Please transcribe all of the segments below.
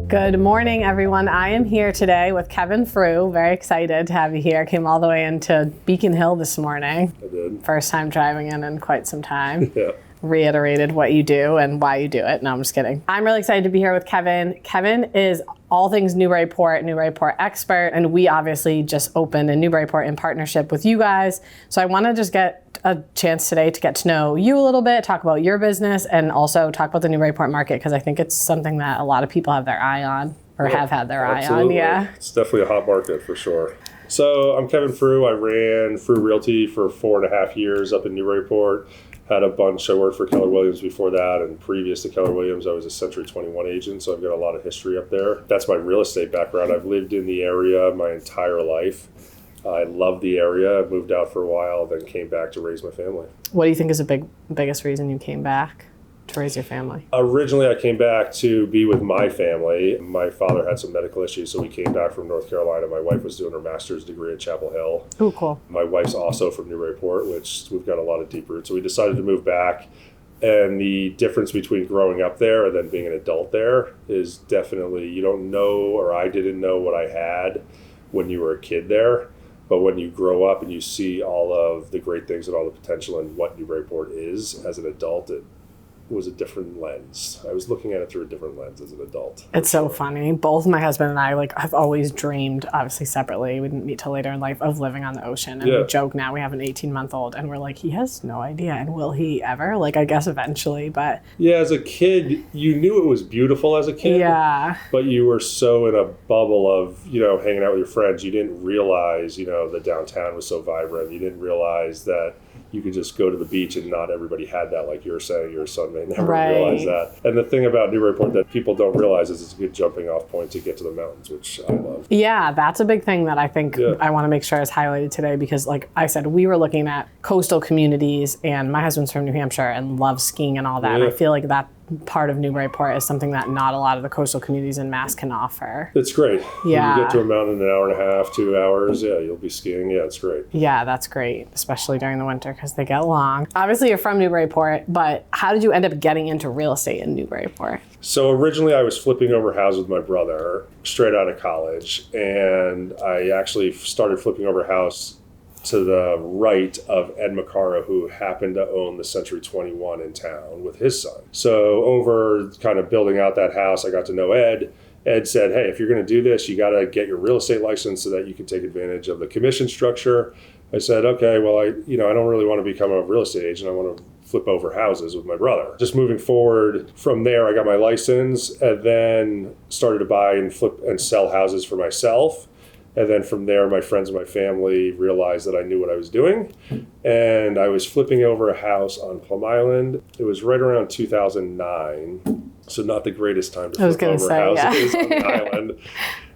Good morning, everyone. I am here today with Kevin Fruh. Very excited to have you here. Came all the way into Beacon Hill this morning. I did. First time driving in quite some time. Yeah. Reiterated what you do and why you do it. No, I'm just kidding. I'm really excited to be here with Kevin. Kevin is all things Newburyport expert, and we obviously just opened in Newburyport in partnership with you guys. So I want to just get a chance today to get to know you a little bit, talk about your business, and also talk about the Newburyport market, because I think it's something that a lot of people have their eye on or have had their eye on. Yeah. It's definitely a hot market for sure. So I'm Kevin Fruh. I ran Fruh Realty for 4.5 years up in Newburyport. Had a bunch. I worked for Keller Williams before that, and previous to Keller Williams, I was a Century 21 agent, so I've got a lot of history up there. That's my real estate background. I've lived in the area my entire life. I love the area. I moved out for a while, then came back to raise my family. What do you think is the biggest reason you came back to raise your family? Originally, I came back to be with my family. My father had some medical issues, so we came back from North Carolina. My wife was doing her master's degree at Chapel Hill. Oh, cool. My wife's also from Newburyport, which we've got a lot of deep roots. So we decided to move back. And the difference between growing up there and then being an adult there is definitely, you don't know, or I didn't know what I had when you were a kid there. But when you grow up and you see all of the great things and all the potential and what Newburyport is as an adult, it was a different lens. I was looking at it through a different lens as an adult. It's so funny. Both my husband and I have always dreamed, obviously separately, we didn't meet till later in life, of living on the ocean. And we joke now, we have an 18-month-old, and we're like, he has no idea. And will he ever? I guess eventually, but. Yeah, as a kid, you knew it was beautiful as a kid. Yeah. But you were so in a bubble of, hanging out with your friends. You didn't realize, the downtown was so vibrant. You didn't realize that you could just go to the beach and not everybody had that. Like you were saying, your son may never realize that. And the thing about Newburyport that people don't realize is it's a good jumping off point to get to the mountains, which I love. Yeah, that's a big thing that I think I want to make sure is highlighted today, because like I said, we were looking at coastal communities, and my husband's from New Hampshire and loves skiing and all that. Yeah. And I feel like that part of Newburyport is something that not a lot of the coastal communities in Mass can offer. It's great. Yeah. You get to a mountain in an hour and a half, 2 hours. Yeah, you'll be skiing. Yeah, it's great. Yeah, that's great, especially during the winter because they get long. Obviously, you're from Newburyport, but how did you end up getting into real estate in Newburyport? So originally I was flipping over houses with my brother straight out of college, and I actually started flipping over a house to the right of Ed McCarra, who happened to own the Century 21 in town with his son. So over kind of building out that house, I got to know Ed. Ed said, hey, if you're going to do this, you got to get your real estate license so that you can take advantage of the commission structure. I said, okay, well, I don't really want to become a real estate agent. I want to flip over houses with my brother. Just moving forward from there, I got my license and then started to buy and flip and sell houses for myself. And then from there, my friends and my family realized that I knew what I was doing. And I was flipping over a house on Plum Island. It was right around 2009. So not the greatest time to flip over houses on the island.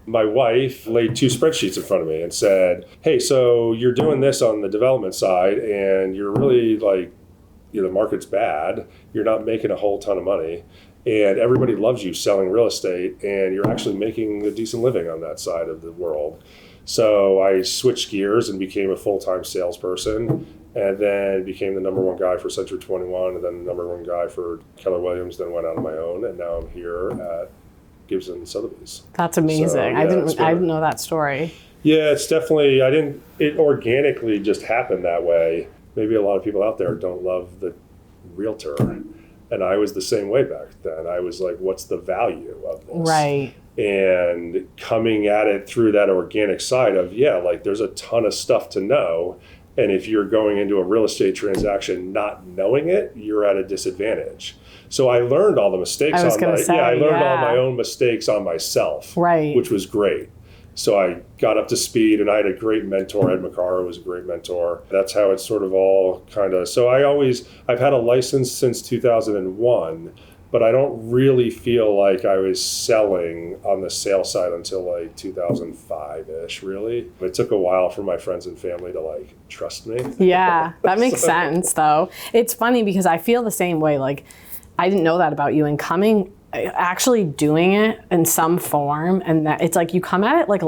My wife laid 2 spreadsheets in front of me and said, hey, so you're doing this on the development side, and you're really the market's bad. You're not making a whole ton of money. And everybody loves you selling real estate, and you're actually making a decent living on that side of the world. So I switched gears and became a full-time salesperson, and then became the number 1 guy for Century 21, and then the number 1 guy for Keller Williams, then went out on my own, and now I'm here at Gibson and Sotheby's. That's amazing. So, yeah, I didn't know that story. Yeah, it's definitely, it organically just happened that way. Maybe a lot of people out there don't love the realtor. And I was the same way back then. I was like, what's the value of this? Right. And coming at it through that organic side of, there's a ton of stuff to know. And if you're going into a real estate transaction not knowing it, you're at a disadvantage. So I learned all the mistakes I learned all my own mistakes on myself, right, which was great. So I got up to speed, and I had a great mentor. Ed McCarra was a great mentor. That's how it sort of all kind of, so I've had a license since 2001, but I don't really feel like I was selling on the sales side until 2005-ish, really. It took a while for my friends and family to trust me. Yeah, that makes sense though. It's funny because I feel the same way. I didn't know that about you, and actually doing it in some form, and that it's you come at it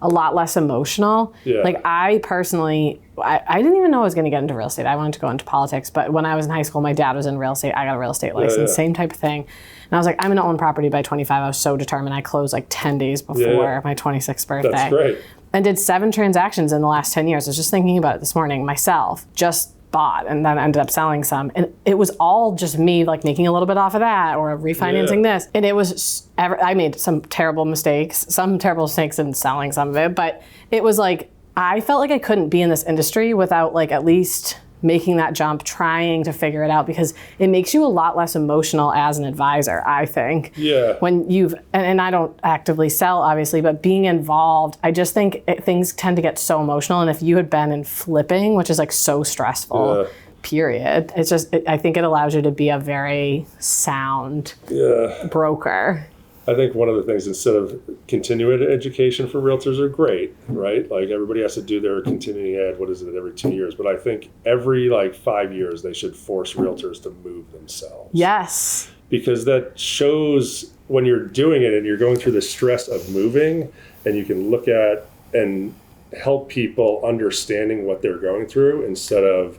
a lot less emotional. Yeah. I personally I didn't even know I was going to get into real estate. I wanted to go into politics, but when I was in high school, my dad was in real estate. I got a real estate license, same type of thing. And I was like, I'm going to own property by 25. I was so determined. I closed like 10 days before my 26th birthday. That's great. And did 7 transactions in the last 10 years. I was just thinking about it this morning myself, just bought and then ended up selling some. And it was all just me like making a little bit off of that or refinancing this. And it was, I made some terrible mistakes in selling some of it, but it was like, I felt like I couldn't be in this industry without like at least making that jump, trying to figure it out, because it makes you a lot less emotional as an advisor, I think. Yeah. When you've, and I don't actively sell, obviously, but being involved, I just think things tend to get so emotional. And if you had been in flipping, which is like so stressful, period, it's just, I think it allows you to be a very sound broker. I think one of the things, instead of continuing education for realtors are great, right? Like everybody has to do their continuing ed, every 2 years. But I think every like 5 years, they should force realtors to move themselves. Yes. Because that shows when you're doing it and you're going through the stress of moving, and you can look at and help people understanding what they're going through instead of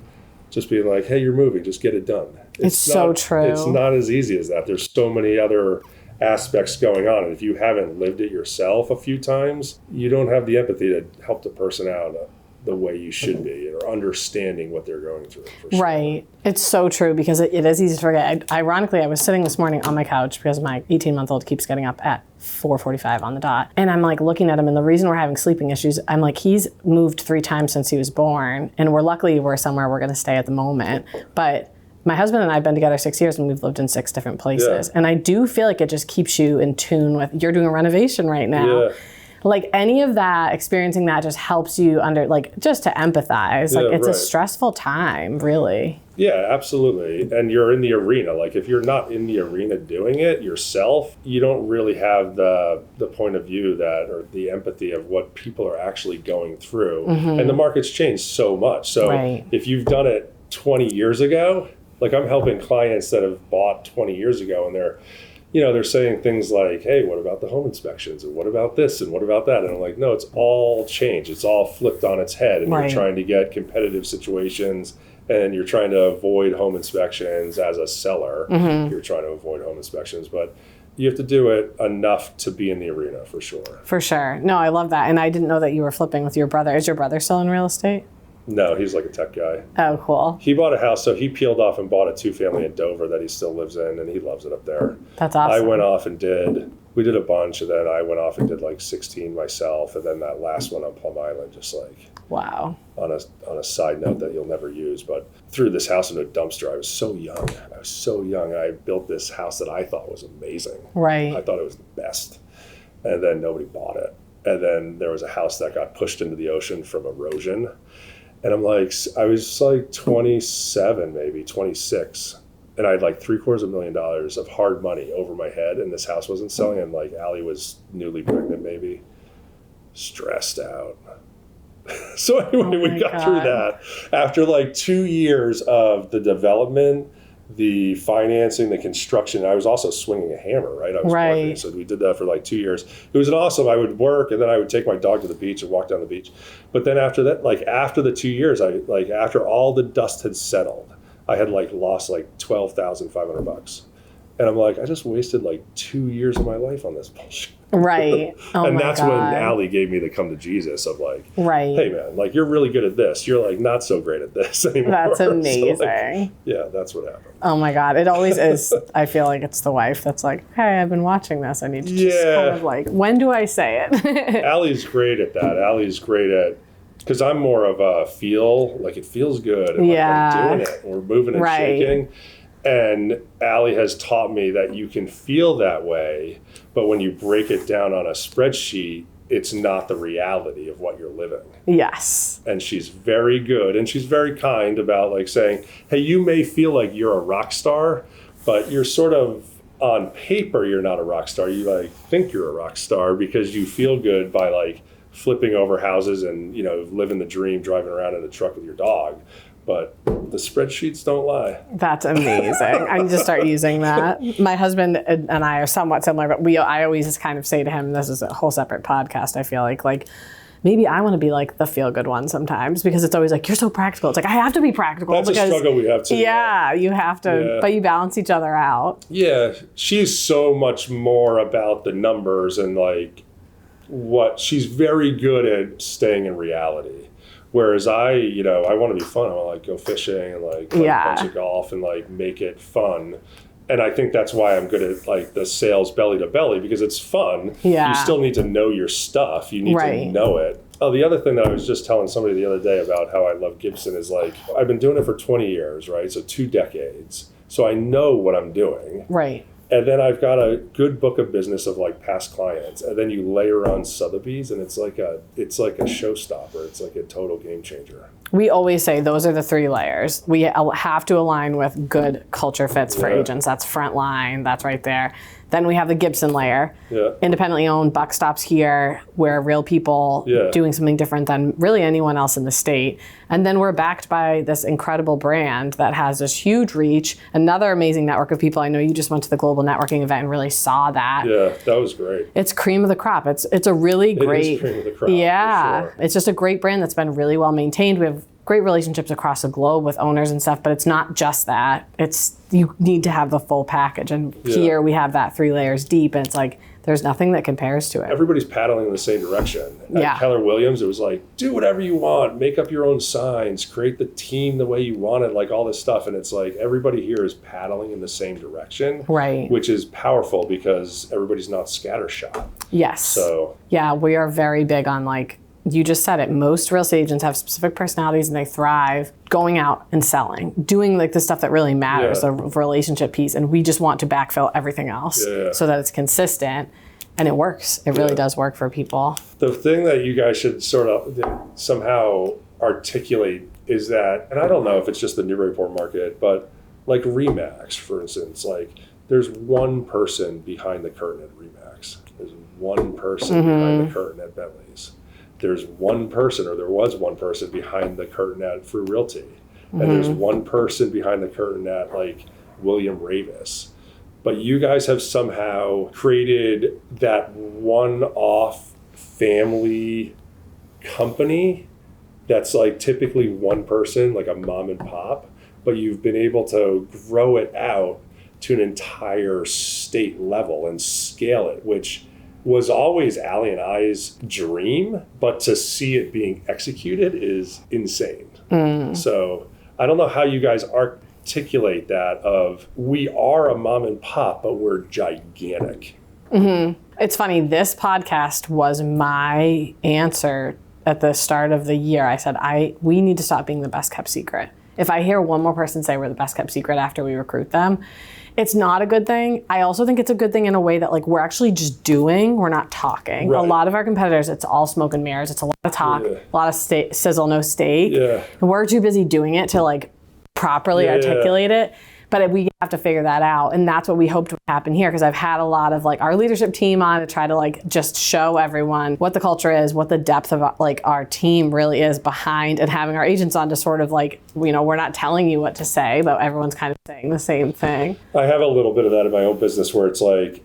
just being like, hey, you're moving, just get it done. It's so true. It's not as easy as that. There's so many other aspects going on, and if you haven't lived it yourself a few times, you don't have the empathy to help the person out the way you should be, or understanding what they're going through. For sure. Right. It's so true, because it is easy to forget. Ironically, I was sitting this morning on my couch because my 18-month-old keeps getting up at 4:45 on the dot. And I'm like looking at him, and the reason we're having sleeping issues, I'm like, he's moved 3 times since he was born, and we're somewhere we're going to stay at the moment. But my husband and I have been together 6 years, and we've lived in 6 different places. And I do feel like it just keeps you in tune with, you're doing a renovation right now. Like any of that, experiencing that just helps you just to empathize. Like it's a stressful time, really. Yeah, absolutely. And you're in the arena. Like if you're not in the arena doing it yourself, you don't really have the point of view or the empathy of what people are actually going through. And the market's changed so much. So if you've done it 20 years ago, like I'm helping clients that have bought 20 years ago, and they're saying things like, hey, what about the home inspections? And what about this? And what about that? And I'm like, no, it's all changed. It's all flipped on its head. And you're trying to get competitive situations, and you're trying to avoid home inspections as a seller. You're trying to avoid home inspections, but you have to do it enough to be in the arena for sure. For sure. No, I love that. And I didn't know that you were flipping with your brother. Is your brother still in real estate? No, he's like a tech guy. Oh, cool. He bought a house, so he peeled off and bought a 2-family in Dover that he still lives in, and he loves it up there. That's awesome. I went off and we did a bunch, and then I went off and did like 16 myself, and then that last one on Plum Island, just like, wow. On a side note that you'll never use, but threw this house into a dumpster. I was so young. I built this house that I thought was amazing. Right. I thought it was the best, and then nobody bought it. And then there was a house that got pushed into the ocean from erosion. And I was like 27, maybe 26. And I had like $750,000 of hard money over my head, and this house wasn't selling. And like Allie was newly pregnant, maybe, stressed out. So anyway, we got through that. After like 2 years of the development, the financing, the construction, I was also swinging a hammer, right? I was working, so we did that for like 2 years. It was awesome. I would work, and then I would take my dog to the beach and walk down the beach. But then after that, like after the 2 years, after all the dust had settled, I had like lost like $12,500. And I'm like, I just wasted like 2 years of my life on this bullshit. Right. Oh and my that's God. when Allie gave me the come to Jesus of like, right. Hey man, like you're really good at this. You're like not so great at this anymore. That's amazing. So, like, yeah, that's what happened. Oh my God. It always is. I feel like it's the wife that's like, hey, I've been watching this. I need to just kind of like, when do I say it? Allie's great at that. Allie's great at, because I'm more of a feel, like it feels good. And like, we're doing it. We're moving and shaking. And Allie has taught me that you can feel that way, but when you break it down on a spreadsheet, it's not the reality of what you're living. Yes. And she's very good, and she's very kind about like saying, hey, you may feel like you're a rock star, but you're sort of, on paper, you're not a rock star. You like think you're a rock star because you feel good by like flipping over houses and, living the dream, driving around in a truck with your dog. But the spreadsheets don't lie. That's amazing. I need to start using that. My husband and I are somewhat similar, but I always just kind of say to him, this is a whole separate podcast, I feel like maybe I want to be like the feel-good one sometimes because it's always like, you're so practical. It's like, I have to be practical. That's because, a struggle we have too. Yeah, you have to, but you balance each other out. Yeah, she's so much more about the numbers and like she's very good at staying in reality. Whereas I want to be fun. I want to like go fishing and like play a bunch of golf and like make it fun. And I think that's why I'm good at like the sales belly to belly, because it's fun. Yeah. You still need to know your stuff. You need to know it. Oh, the other thing that I was just telling somebody the other day about how I love Gibson is like, I've been doing it for 20 years, right? So 2 decades. So I know what I'm doing. Right. And then I've got a good book of business of like past clients. And then you layer on Sotheby's and it's like a showstopper. It's like a total game changer. We always say those are the 3 layers. We have to align with good culture fits for agents. That's front line. That's right there. Then we have the Gibson layer. Yeah. Independently owned, buck stops here. We're real people doing something different than really anyone else in the state. And then we're backed by this incredible brand that has this huge reach. Another amazing network of people. I know you just went to the global networking event and really saw that. Yeah, that was great. It's cream of the crop. It's a really great. It is cream of the crop. Yeah, for sure. It's just a great brand that's been really well maintained. We have great relationships across the globe with owners and stuff, but it's not just that. You need to have the full package. And here we have that 3 layers deep, and it's like, there's nothing that compares to it. Everybody's paddling in the same direction. At Keller Williams, it was like, do whatever you want, make up your own signs, create the team the way you want it, like all this stuff. And it's like, everybody here is paddling in the same direction. Right. Which is powerful because everybody's not scattershot. Yes. So. Yeah, we are very big on like, you just said it, most real estate agents have specific personalities and they thrive going out and selling, doing like the stuff that really matters, the relationship piece. And we just want to backfill everything else so that it's consistent and it works. It really does work for people. The thing that you guys should sort of somehow articulate is that, and I don't know if it's just the Newburyport market, but like RE/MAX, for instance, like there's one person behind the curtain at RE/MAX. There's one person behind the curtain at Bentley's. There's one person, or there was one person behind the curtain at Fruh Realty. And there's one person behind the curtain at like William Ravis. But you guys have somehow created that one-off family company that's like typically one person, like a mom and pop, but you've been able to grow it out to an entire state level and scale it, which was always Allie and I's dream, but to see it being executed is insane. So I don't know how you guys articulate that of, we are a mom and pop, but we're gigantic. It's funny, this podcast was my answer at the start of the year. I said, we need to stop being the best kept secret. If I hear one more person say we're the best kept secret after we recruit them, it's not a good thing. I also think it's a good thing in a way that like we're actually just doing, we're not talking. Right. A lot of our competitors, it's all smoke and mirrors. It's a lot of talk, a lot of sizzle, no steak. And we're too busy doing it to like properly articulate it. But we have to figure that out. And that's what we hoped would happen here, because I've had a lot of like our leadership team on to try to like just show everyone what the culture is, what the depth of like our team really is behind, and having our agents on to sort of like, we're not telling you what to say, but everyone's kind of saying the same thing. I have a little bit of that in my own business where it's like,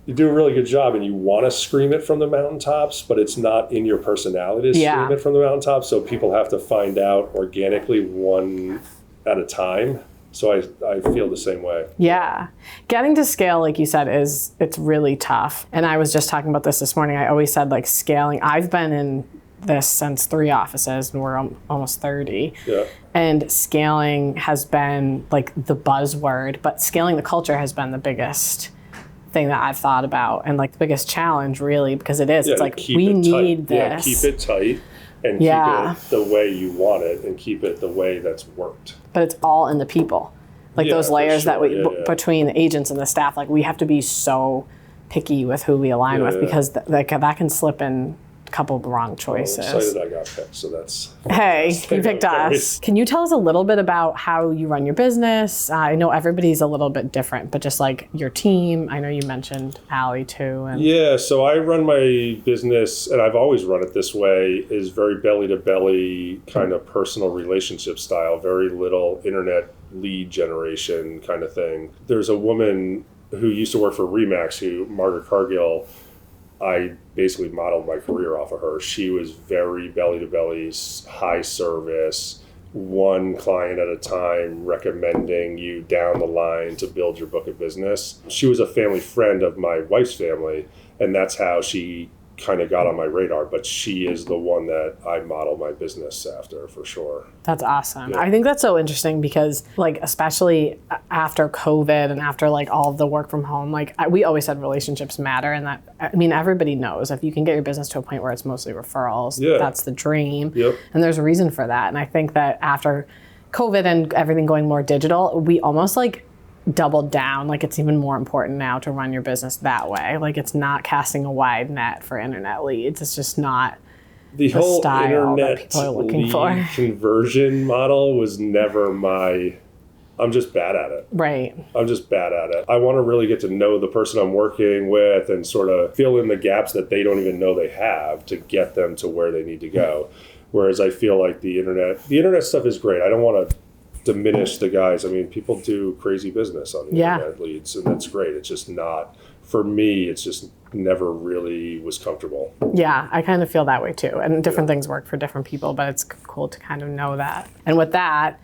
you do a really good job and you want to scream it from the mountaintops, but it's not in your personality to scream it from the mountaintops. So people have to find out organically one at a time. So I feel the same way. Yeah. Getting to scale, like you said, it's really tough. And I was just talking about this morning. I always said like scaling. I've been in this since 3 offices and we're almost 30. Yeah. And scaling has been like the buzzword, but scaling the culture has been the biggest thing that I've thought about, and like the biggest challenge really, because it is. It's like we need this. Yeah, keep it tight. And keep it the way you want it, and keep it the way that's worked. But it's all in the people. Like those layers that between the agents and the staff, like we have to be so picky with who we align with, because that can slip in a couple of the wrong choices. I'm excited I got picked, so that's... Hey, you picked us. Can you tell us a little bit about how you run your business? I know everybody's a little bit different, but just like your team. I know you mentioned Allie too. Yeah, so I run my business, and I've always run it this way, is very belly-to-belly kind of personal relationship style, very little internet lead generation kind of thing. There's a woman who used to work for RE/MAX, Margaret Cargill, I basically modeled my career off of her. She was very belly to belly, high service, one client at a time, recommending you down the line to build your book of business. She was a family friend of my wife's family, and that's how she kind of got on my radar, but she is the one that I model my business after, for sure. That's awesome. Yeah. I think that's so interesting because, like, especially after COVID and after like all of the work from home, like we always said relationships matter, and that, I mean, everybody knows if you can get your business to a point where it's mostly referrals, that's the dream. Yep. And there's a reason for that. And I think that after COVID and everything going more digital, we almost like doubled down. Like, it's even more important now to run your business that way. Like, it's not casting a wide net for internet leads. It's just not the whole style that internet people are looking lead for. conversion model was never I'm just bad at it. Right. I'm just bad at it. I want to really get to know the person I'm working with and sort of fill in the gaps that they don't even know they have to get them to where they need to go. Whereas I feel like the internet stuff is great. I don't want to diminish the guys. I mean, people do crazy business on the internet leads, and that's great. It's just not, for me, it's just never really was comfortable. Yeah, I kind of feel that way too. And different things work for different people, but it's cool to kind of know that. And with that,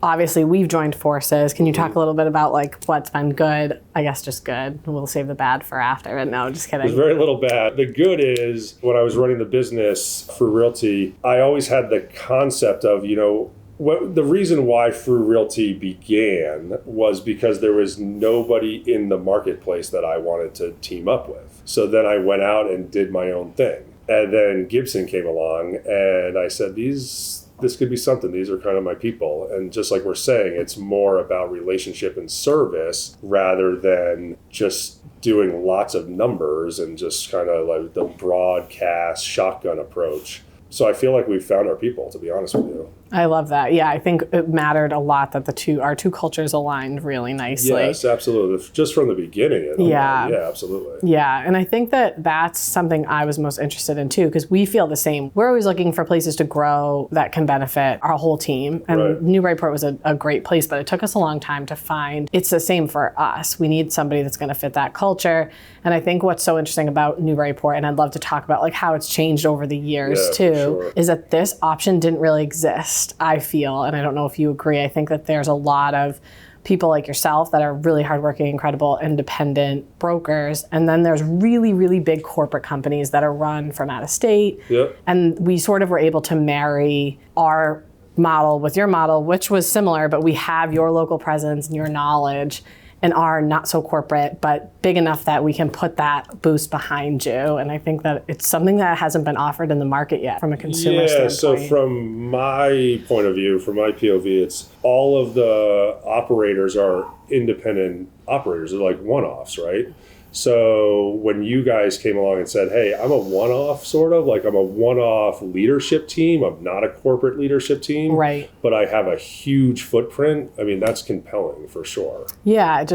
obviously we've joined forces. Can you talk a little bit about like what's been good? I guess just good. We'll save the bad for after. But no, just kidding. There's very little bad. The good is when I was running the business for Realty, I always had the concept of, the reason why Fruh Realty began was because there was nobody in the marketplace that I wanted to team up with. So then I went out and did my own thing. And then Gibson came along and I said, this could be something. These are kind of my people. And just like we're saying, it's more about relationship and service rather than just doing lots of numbers and just kind of like the broadcast shotgun approach. So I feel like we've found our people, to be honest with you. I love that. Yeah, I think it mattered a lot that our two cultures aligned really nicely. Yes, absolutely. Just from the beginning. Yeah, absolutely. Yeah, and I think that that's something I was most interested in too, because we feel the same. We're always looking for places to grow that can benefit our whole team. And Newburyport was a great place, but it took us a long time to find. It's the same for us. We need somebody that's going to fit that culture. And I think what's so interesting about Newburyport, and I'd love to talk about like how it's changed over the years too, is that this option didn't really exist. I feel, and I don't know if you agree, I think that there's a lot of people like yourself that are really hardworking, incredible, independent brokers. And then there's really, really big corporate companies that are run from out of state. Yep. And we sort of were able to marry our model with your model, which was similar, but we have your local presence and your knowledge and are not so corporate, but big enough that we can put that boost behind you. And I think that it's something that hasn't been offered in the market yet from a consumer standpoint. So from my point of view, from my POV, it's all of the operators are independent operators. They're like one-offs, right? So when you guys came along and said, hey, I'm a one-off sort of, like I'm a one-off leadership team. I'm not a corporate leadership team. Right. But I have a huge footprint. I mean, that's compelling for sure. Yeah,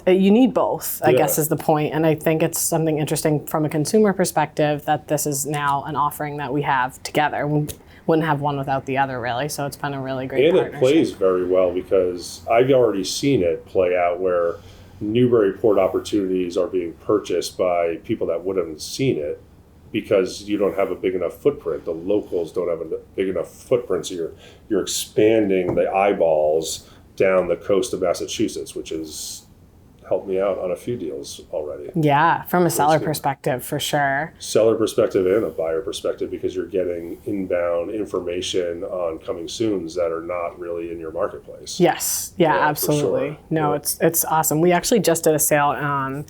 you need both, I guess is the point. And I think it's something interesting from a consumer perspective that this is now an offering that we have together. We wouldn't have one without the other, really. So it's been a really great partnership. And it plays very well because I've already seen it play out where Newburyport opportunities are being purchased by people that wouldn't have seen it because you don't have a big enough footprint. The locals don't have a big enough footprint, so you're expanding the eyeballs down the coast of Massachusetts, which has helped me out on a few deals already. Yeah, from a seller perspective, for sure. Seller perspective and a buyer perspective, because you're getting inbound information on coming soons that are not really in your marketplace. Yes, absolutely. Sure. No, it's awesome. We actually just did a sale on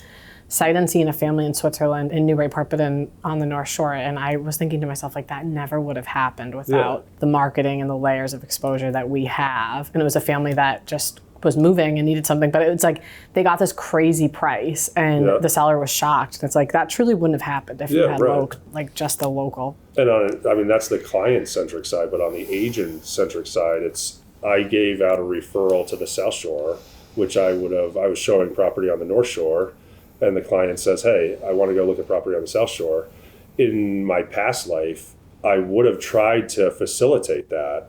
sight unseen, a family in Switzerland in Newburyport, but on the North Shore. And I was thinking to myself, like, that never would have happened without the marketing and the layers of exposure that we have. And it was a family that just was moving and needed something, but it was like they got this crazy price and the seller was shocked. It's like that truly wouldn't have happened if you had just the local. And that's the client-centric side, but on the agent-centric side, I gave out a referral to the South Shore, which I was showing property on the North Shore, and the client says, hey, I want to go look at property on the South Shore. In my past life, I would have tried to facilitate that,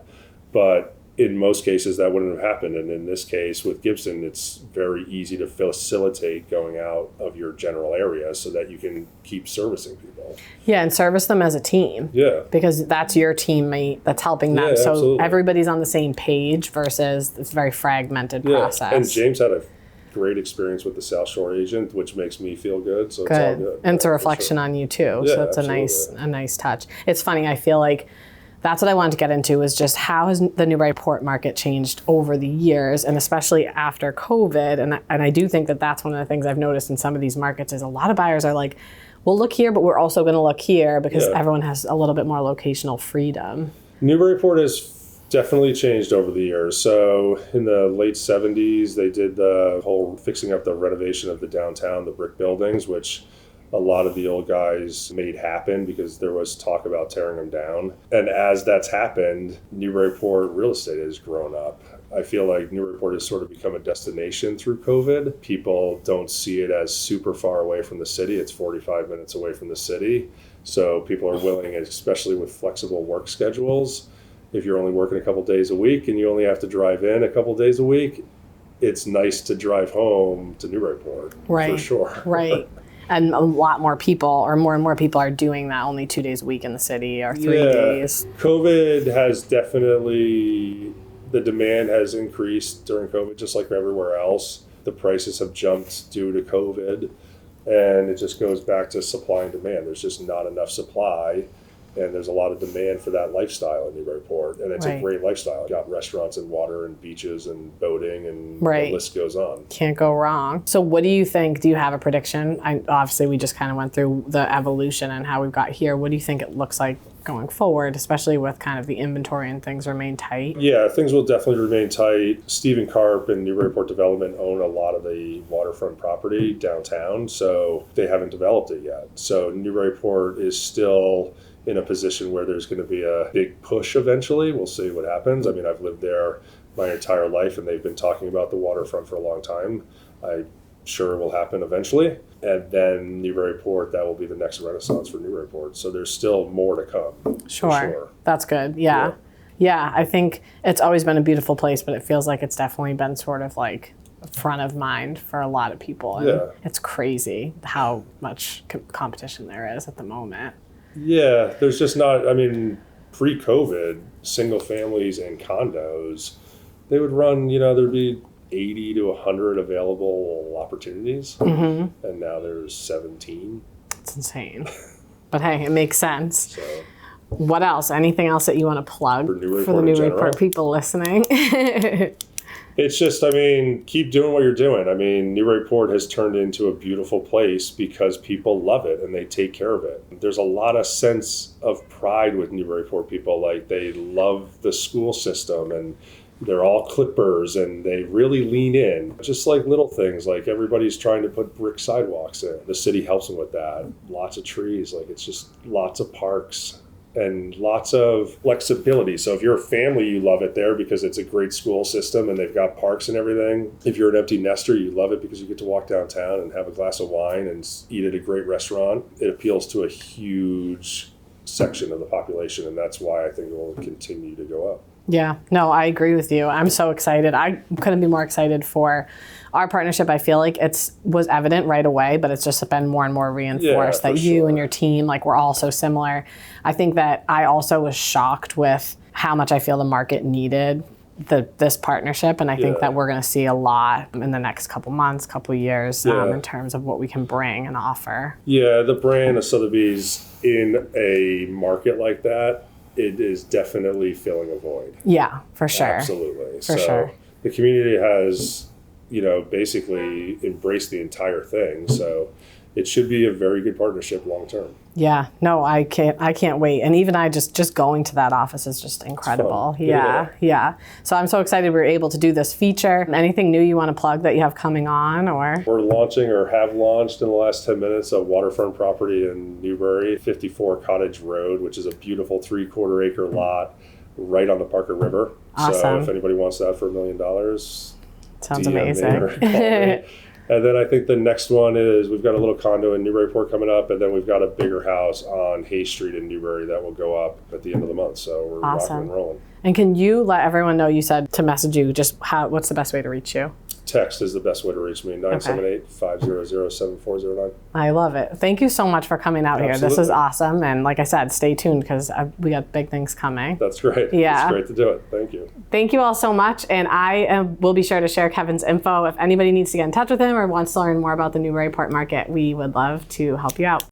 but in most cases that wouldn't have happened. And in this case with Gibson, it's very easy to facilitate going out of your general area so that you can keep servicing people. Yeah, and service them as a team. Yeah. Because that's your teammate that's helping them. Yeah, so absolutely. Everybody's on the same page versus this very fragmented process. And James had a great experience with the South Shore agent, which makes me feel good. So it's all good. And it's a reflection on you too. Yeah, so it's a nice touch. It's funny, I feel like that's what I wanted to get into, is just how has the Newburyport market changed over the years, and especially after COVID. And I do think that that's one of the things I've noticed in some of these markets is a lot of buyers are like, we'll look here, but we're also going to look here because everyone has a little bit more locational freedom. Newburyport has definitely changed over the years. So in the late 70s, they did the whole fixing up the renovation of the downtown, the brick buildings, which a lot of the old guys made happen because there was talk about tearing them down. And as that's happened, Newburyport real estate has grown up. I feel like Newburyport has sort of become a destination through COVID. People don't see it as super far away from the city. It's 45 minutes away from the city. So people are willing, especially with flexible work schedules, if you're only working a couple days a week and you only have to drive in a couple days a week, it's nice to drive home to Newburyport, for sure. Right. And a lot more people, or more and more people, are doing that only 2 days a week in the city, or 3 days. COVID has definitely, the demand has increased during COVID, just like everywhere else. The prices have jumped due to COVID, and it just goes back to supply and demand. There's just not enough supply, and there's a lot of demand for that lifestyle in Newburyport, and it's a great lifestyle. You've got restaurants and water and beaches and boating, and the list goes on. Can't go wrong. So what do you think? Do you have a prediction? Obviously, we just kind of went through the evolution and how we've got here. What do you think it looks like going forward, especially with kind of the inventory and things remain tight? Yeah, things will definitely remain tight. Stephen Karp and Newburyport Development own a lot of the waterfront property downtown, so they haven't developed it yet. So Newburyport is still in a position where there's going to be a big push eventually. We'll see what happens. I mean, I've lived there my entire life, and they've been talking about the waterfront for a long time. I'm sure it will happen eventually. And then Newburyport, that will be the next renaissance for Newburyport. So there's still more to come. Sure. That's good. Yeah, I think it's always been a beautiful place, but it feels like it's definitely been sort of like front of mind for a lot of people. And it's crazy how much competition there is at the moment. Yeah, there's just not, I mean, pre-COVID, single families and condos, they would run, there'd be 80 to 100 available opportunities. And now there's 17. It's insane. But hey, it makes sense. So, what else? Anything else that you want to plug for the Newburyport people listening? It's just, keep doing what you're doing. Newburyport has turned into a beautiful place because people love it and they take care of it. There's a lot of sense of pride with Newburyport people. Like, they love the school system and they're all Clippers and they really lean in. Just like little things, like everybody's trying to put brick sidewalks in. The city helps them with that. Lots of trees, it's just lots of parks. And lots of flexibility. So if you're a family, you love it there because it's a great school system and they've got parks and everything. If you're an empty nester, you love it because you get to walk downtown and have a glass of wine and eat at a great restaurant. It appeals to a huge section of the population, and that's why I think it will continue to go up. Yeah, no, I agree with you. I'm so excited. I couldn't be more excited for our partnership. I feel like it was evident right away, but it's just been more and more reinforced that you and your team, we're all so similar. I think that I also was shocked with how much I feel the market needed this partnership, and I think that we're going to see a lot in the next couple months, couple years in terms of what we can bring and offer. Yeah, the brand of Sotheby's in a market like that, it is definitely filling a void. Yeah, for sure. Absolutely. For sure. The community has, basically embraced the entire thing. So it should be a very good partnership long term. Yeah, no, I can't wait. And even just going to that office is just incredible. Yeah. So I'm so excited we were able to do this feature. Anything new you want to plug that you have coming on, or? We're launching, or have launched in the last 10 minutes, a waterfront property in Newbury, 54 Cottage Road, which is a beautiful 3/4 acre lot right on the Parker River. Awesome. So if anybody wants that for $1 million, sounds amazing. And then I think the next one is we've got a little condo in Newburyport coming up, and then we've got a bigger house on Hay Street in Newbury that will go up at the end of the month. So we're rocking and rolling. And can you let everyone know, you said to message you, just what's the best way to reach you? Text is the best way to reach me, 978-500-7409. I love it. Thank you so much for coming out here. This is awesome. And like I said, stay tuned because we got big things coming. That's great. Yeah. It's great to do it. Thank you. Thank you all so much. And I will be sure to share Kevin's info. If anybody needs to get in touch with him or wants to learn more about the Newburyport market, we would love to help you out.